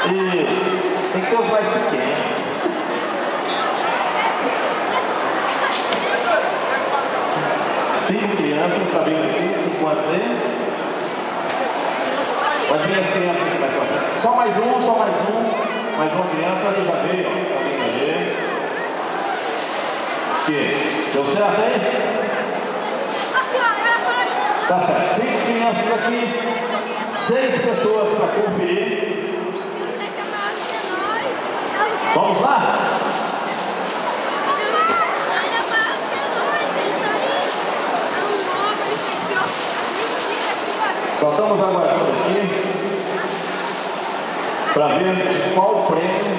Isso. Tem que ser os mais pequenos. Cinco crianças, tá vendo aqui? Pode ser? Pode vir as crianças aqui mais pra frente. Só mais um, só mais um. Mais uma criança ali já veio, ó. Tá vindo ali. Aqui. Deu certo aí? Tá certo. 5 crianças aqui. 6 pessoas para conferir. Vamos lá? Só estamos aguardando aqui para ver qual o prêmio.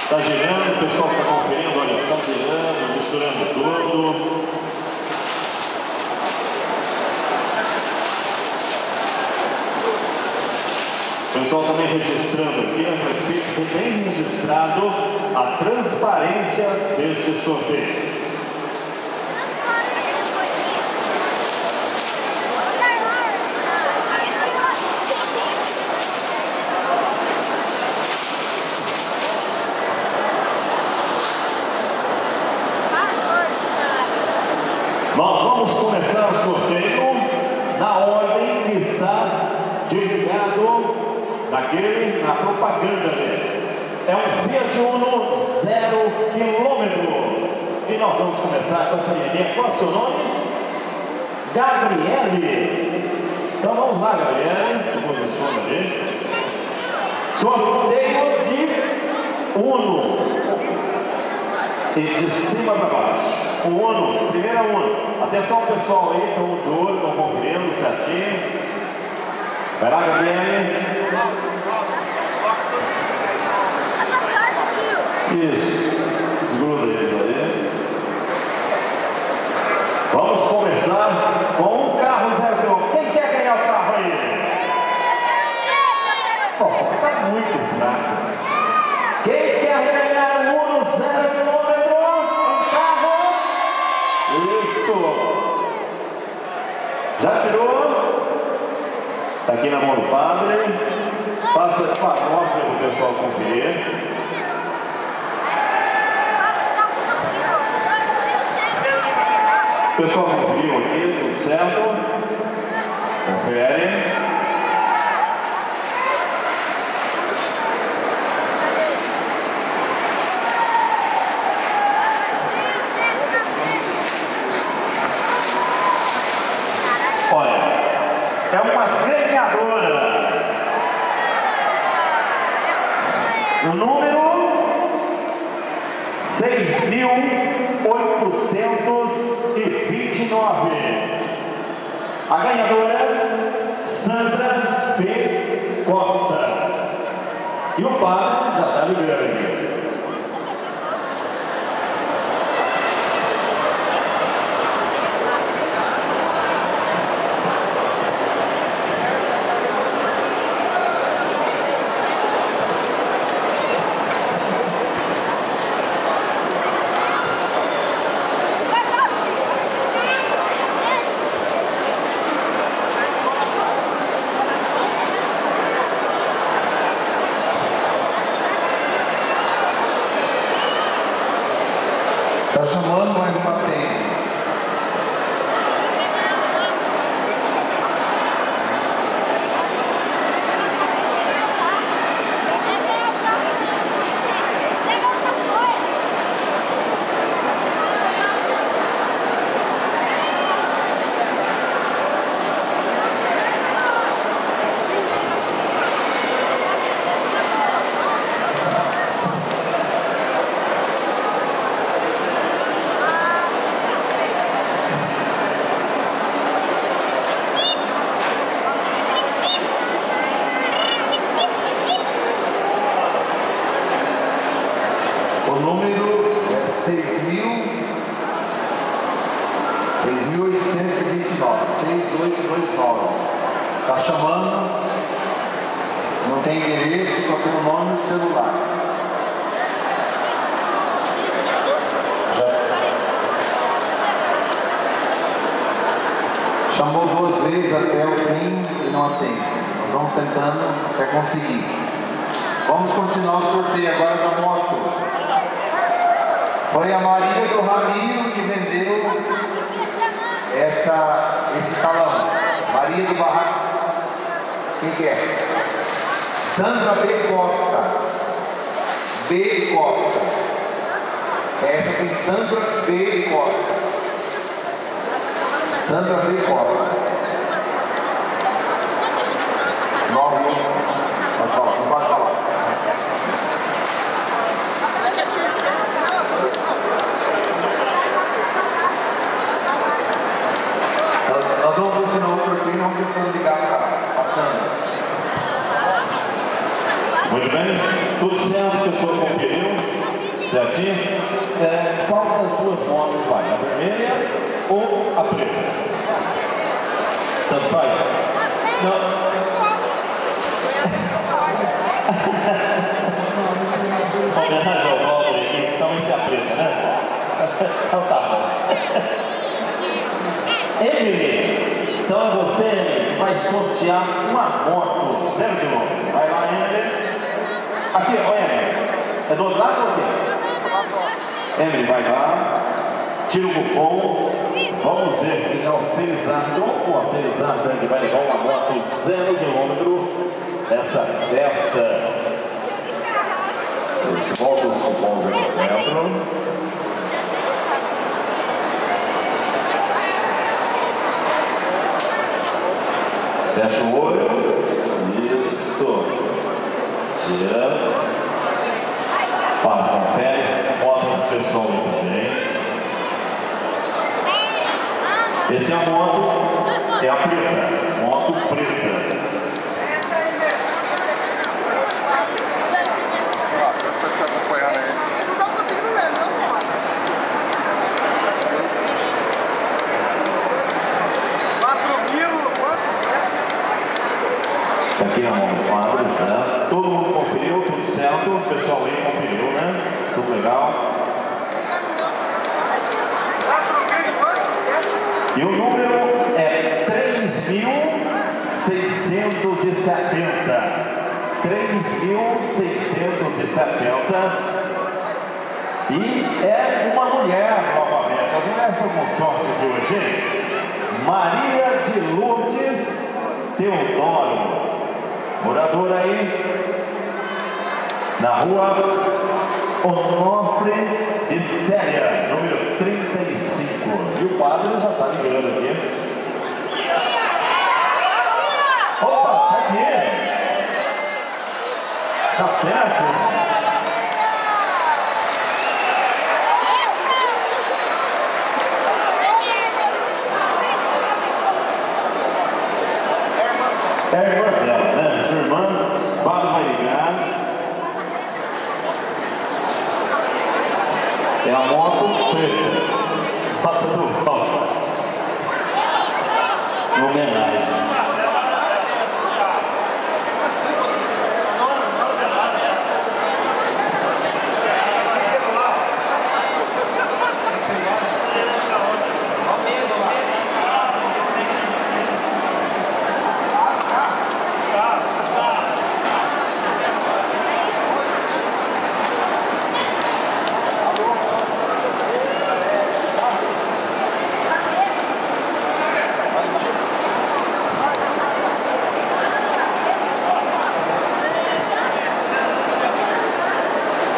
Está girando, o pessoal está conferindo, olha, está girando, misturando tudo. O pessoal também registrando aqui, bem registrado a transparência desse sorteio. Nós vamos começar o sorteio na ordem que está divulgado na propaganda dele. É um Fiat Uno 0 km. E nós vamos começar com essa menina. Qual é o seu nome? Gabriele. Então vamos lá, Gabriele. Se posiciona ali. Sorteio de Uno. E de cima para baixo. O Uno, primeira Uno. Atenção pessoal aí, estão de olho, estão conferindo certinho. Vai lá, Gabriele. Isso. Segura eles aí. Vamos começar com um carro 0 km. Quem quer ganhar o carro aí? Nossa, está muito fraco. Quem quer ganhar o Uno 0 km? Isso! Já tirou? Está aqui na mão do padre. Passa para mostra para o pessoal conferir. O pessoal conferiu aqui, tudo certo? Confere. É uma ganhadora. O número 6.829. A ganhadora Sandra B. Costa. E o padre já está ligando. Está chamando mais uma prêmio. O número é 6829. Está chamando, não tem endereço, só tem o nome e o celular. Chamou 2 vezes até o fim e não atende. Nós vamos tentando até conseguir. Vamos continuar o sorteio agora da moto. Foi a Maria do Ramiro que vendeu esse talão. Maria do Barraco. Quem que é? Sandra B. Costa. B. Costa. Essa tem Sandra B. Costa. Sandra B. Costa. 9. Pode falar, não pode falar. Nós vamos continuar o sorteio, vamos tentando ligar para a Sandra. Muito bem, tudo certo, pessoal conferiu? Certinho? Qual das duas motos vai? A vermelha ou a preta? Tanto faz? Não. Homenagem ao Walter aqui, então esse é a preta, né? Então tá bom. Emily, então é você que vai sortear uma moto 0 km. Vai lá, Emily. Aqui, ó, Emily. É do outro lado ou o quê? Emily, vai lá. Tira o cupom. Vamos ver quem é o Felizardo ou a Felizarda que vai levar uma moto 0 km. Essa festa. Volta os cupons aqui dentro. Fecha o olho. Isso. Tira. Fala, confere. Mostra para o pessoal aí também. Esse é a moto. É a preta. Moto preta. Aqui na mão do quadro, né? Todo mundo conferiu, tudo certo. O pessoal aí conferiu, né? Tudo legal. E o número é 3.670. 3.670. E é uma mulher novamente. As mulheres estão com sorte de hoje, hein? Maria de Lourdes Teodoro. Moradora aí na rua Onofre de Séria, número 35. E o padre já está ligando aqui. Opa, tá aqui. Tá certo? É a irmã dela, né? Sua irmã, o padre vai ligar. É a moto preta. Moto do Paulo. Em homenagem.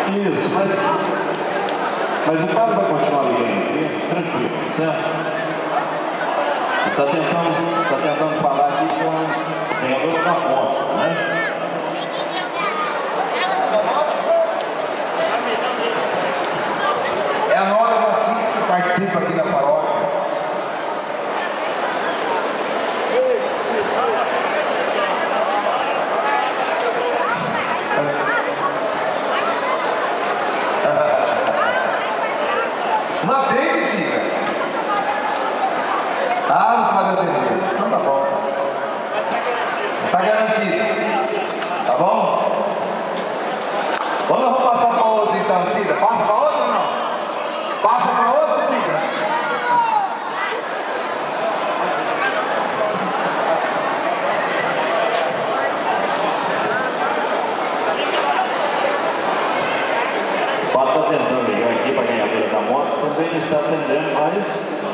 Isso, mas o padre vai continuar ligando aqui, tranquilo, certo? Está tentando falar aqui com o ganhador da moto, né? É a Nora Vacina que participa aqui da paróquia. Não atende, Cida. Ah, não pode atender. Então tá bom. Tá garantido. Tá bom? Vamos passar para outro então, Cida. Passa para outro ou não? Passa para outro, Cida. está tentando ligar aqui para a ganhadora da moto, também está atendendo, mas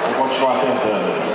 vai continuar tentando.